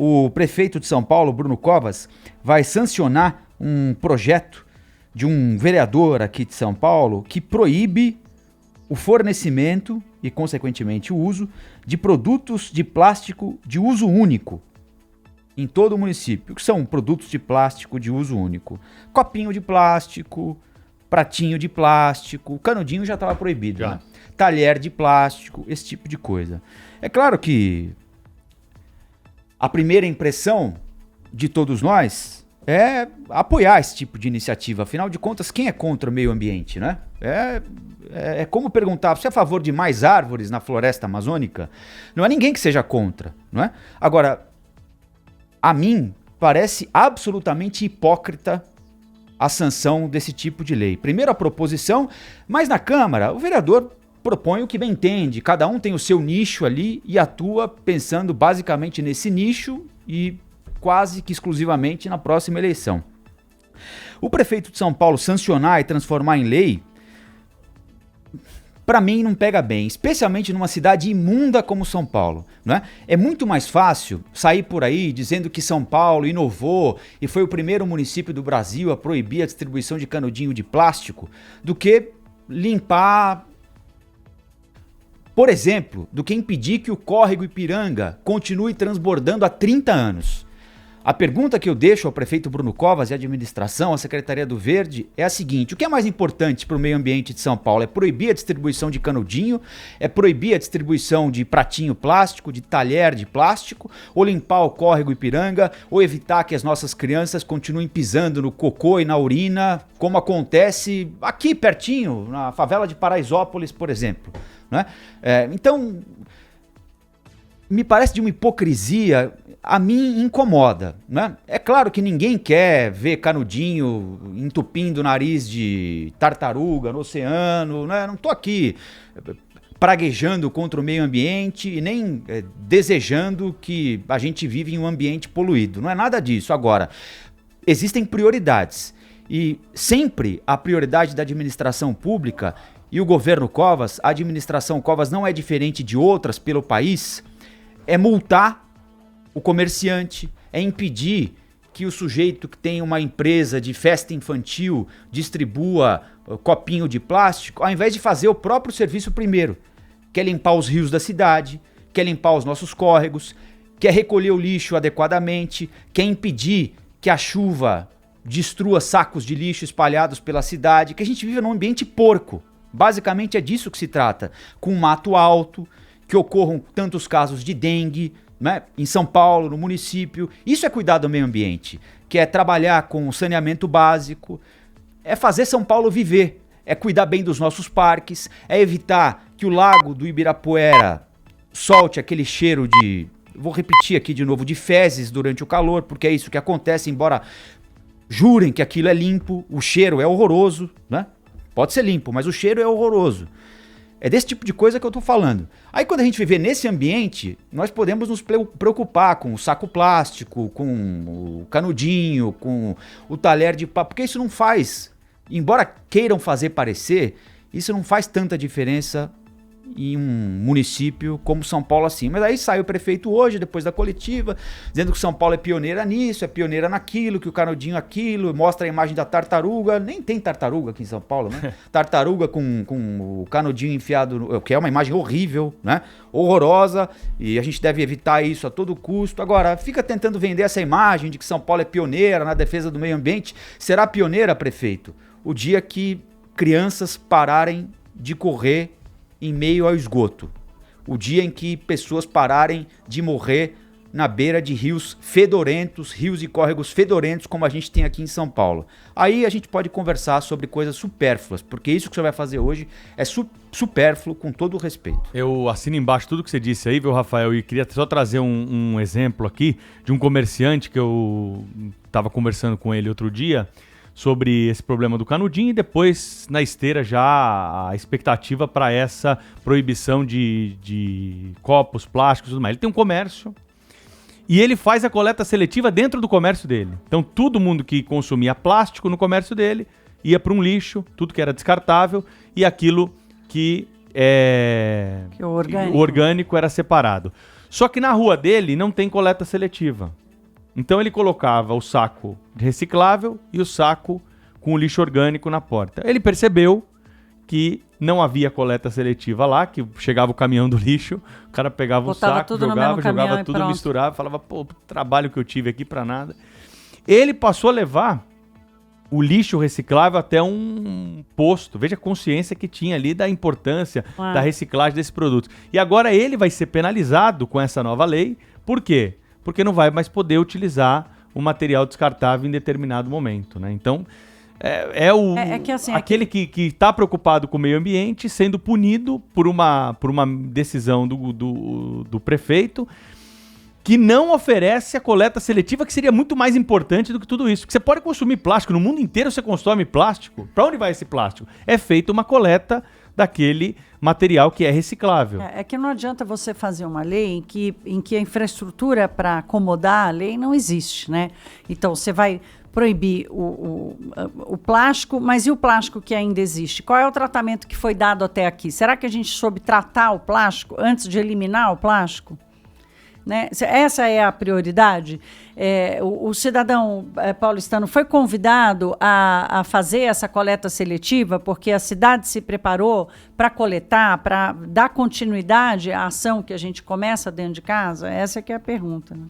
o prefeito de São Paulo, Bruno Covas, vai sancionar um projeto de um vereador aqui de São Paulo que proíbe o fornecimento e, consequentemente, o uso de produtos de plástico de uso único em todo o município. O que são produtos de plástico de uso único? Copinho de plástico, pratinho de plástico, canudinho já estava proibido, né? Talher de plástico, esse tipo de coisa. É claro que a primeira impressão de todos nós é apoiar esse tipo de iniciativa. Afinal de contas, quem é contra o meio ambiente, né? É como perguntar, você é a favor de mais árvores na floresta amazônica? Não há ninguém que seja contra, não é? Agora, a mim parece absolutamente hipócrita a sanção desse tipo de lei. Primeiro a proposição, mas na Câmara o vereador propõe o que bem entende. Cada um tem o seu nicho ali e atua pensando basicamente nesse nicho e quase que exclusivamente na próxima eleição. O prefeito de São Paulo sancionar e transformar em lei, para mim não pega bem, especialmente numa cidade imunda como São Paulo, né? É muito mais fácil sair por aí dizendo que São Paulo inovou e foi o primeiro município do Brasil a proibir a distribuição de canudinho de plástico do que limpar, por exemplo, do que impedir que o córrego Ipiranga continue transbordando há 30 anos. A pergunta que eu deixo ao prefeito Bruno Covas e à administração, à Secretaria do Verde, é a seguinte: o que é mais importante para o meio ambiente de São Paulo? É proibir a distribuição de canudinho? É proibir a distribuição de pratinho plástico, de talher de plástico? Ou limpar o córrego Ipiranga? Ou evitar que as nossas crianças continuem pisando no cocô e na urina, como acontece aqui pertinho, na favela de Paraisópolis, por exemplo, né? Então, me parece de uma hipocrisia, a mim incomoda, né? É claro que ninguém quer ver canudinho entupindo o nariz de tartaruga no oceano, né? Não tô aqui praguejando contra o meio ambiente e nem desejando que a gente vive em um ambiente poluído, não é nada disso. Agora, existem prioridades e sempre a prioridade da administração pública e o governo Covas, a administração Covas não é diferente de outras pelo país, é multar o comerciante, é impedir que o sujeito que tem uma empresa de festa infantil distribua copinho de plástico, ao invés de fazer o próprio serviço primeiro. Quer limpar os rios da cidade, quer limpar os nossos córregos, quer recolher o lixo adequadamente, quer impedir que a chuva destrua sacos de lixo espalhados pela cidade, que a gente vive num ambiente porco. Basicamente é disso que se trata, com mato alto, que ocorram tantos casos de dengue, né, em São Paulo, no município. Isso é cuidar do meio ambiente, que é trabalhar com saneamento básico, é fazer São Paulo viver, é cuidar bem dos nossos parques, é evitar que o lago do Ibirapuera solte aquele cheiro de, vou repetir aqui de novo, de fezes durante o calor, porque é isso que acontece, embora jurem que aquilo é limpo, o cheiro é horroroso, né? Pode ser limpo, mas o cheiro é horroroso. É desse tipo de coisa que eu tô falando. Aí quando a gente viver nesse ambiente, nós podemos nos preocupar com o saco plástico, com o canudinho, com o talher de pau, porque isso não faz, embora queiram fazer parecer, isso não faz tanta diferença em um município como São Paulo assim. Mas aí sai o prefeito hoje, depois da coletiva, dizendo que São Paulo é pioneira nisso, é pioneira naquilo, que o canudinho é aquilo, mostra a imagem da tartaruga. Nem tem tartaruga aqui em São Paulo, né? Tartaruga com o canudinho enfiado, que é uma imagem horrível, né? Horrorosa, e a gente deve evitar isso a todo custo. Agora, fica tentando vender essa imagem de que São Paulo é pioneira na defesa do meio ambiente. Será pioneira, prefeito, o dia que crianças pararem de correr em meio ao esgoto. O dia em que pessoas pararem de morrer na beira de rios fedorentos, rios e córregos fedorentos como a gente tem aqui em São Paulo. Aí a gente pode conversar sobre coisas supérfluas, porque isso que você vai fazer hoje é supérfluo, com todo o respeito. Eu assino embaixo tudo que você disse aí, viu, Rafael? E queria só trazer um exemplo aqui de um comerciante que eu estava conversando com ele outro dia, sobre esse problema do canudinho, e depois na esteira já a expectativa para essa proibição de copos, plásticos e tudo mais. Ele tem um comércio e ele faz a coleta seletiva dentro do comércio dele. Então todo mundo que consumia plástico no comércio dele ia para um lixo, tudo que era descartável, e aquilo que o orgânico era separado. Só que na rua dele não tem coleta seletiva. Então ele colocava o saco reciclável e o saco com o lixo orgânico na porta. Ele percebeu que não havia coleta seletiva lá, que chegava o caminhão do lixo, o cara pegava Botava o saco, tudo no mesmo jogava caminhão tudo, e misturava, falava, pô, trabalho que eu tive aqui pra nada. Ele passou a levar o lixo reciclável até um posto. Veja a consciência que tinha ali da importância da reciclagem desse produto. E agora ele vai ser penalizado com essa nova lei. Por quê? Porque não vai mais poder utilizar o material descartável em determinado momento, né? Então, aquele que está preocupado com o meio ambiente sendo punido por uma decisão do prefeito, que não oferece a coleta seletiva, que seria muito mais importante do que tudo isso. Porque você pode consumir plástico, no mundo inteiro você consome plástico. Para onde vai esse plástico? É feita uma coleta daquele material que é reciclável. É que não adianta você fazer uma lei em que a infraestrutura para acomodar a lei não existe, né? Então, você vai proibir o plástico, mas e o plástico que ainda existe? Qual é o tratamento que foi dado até aqui? Será que a gente soube tratar o plástico antes de eliminar o plástico? Né? Essa é a prioridade. O cidadão paulistano foi convidado a fazer essa coleta seletiva porque a cidade se preparou para coletar, para dar continuidade à ação que a gente começa dentro de casa? Essa que é a pergunta, né?